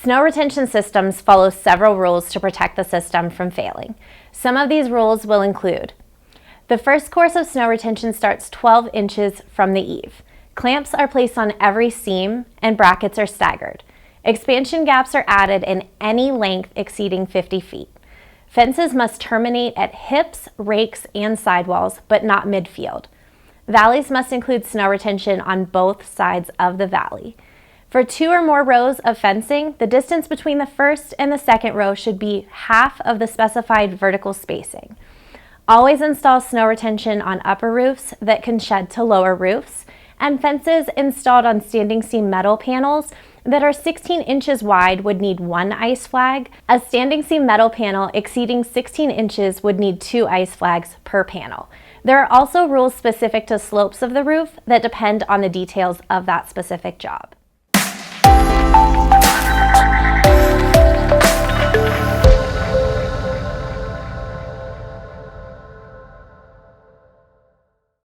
Snow retention systems follow several rules to protect the system from failing. Some of these rules will include: the first course of snow retention starts 12 inches from the eave. Clamps are placed on every seam and brackets are staggered. Expansion gaps are added in any length exceeding 50 feet. Fences must terminate at hips, rakes, and sidewalls, but not midfield. Valleys must include snow retention on both sides of the valley. For 2 or more rows of fencing, the distance between the first and the second row should be half of the specified vertical spacing. Always install snow retention on upper roofs that can shed to lower roofs, and fences installed on standing seam metal panels that are 16 inches wide would need 1 ice flag. A standing seam metal panel exceeding 16 inches would need 2 ice flags per panel. There are also rules specific to slopes of the roof that depend on the details of that specific job.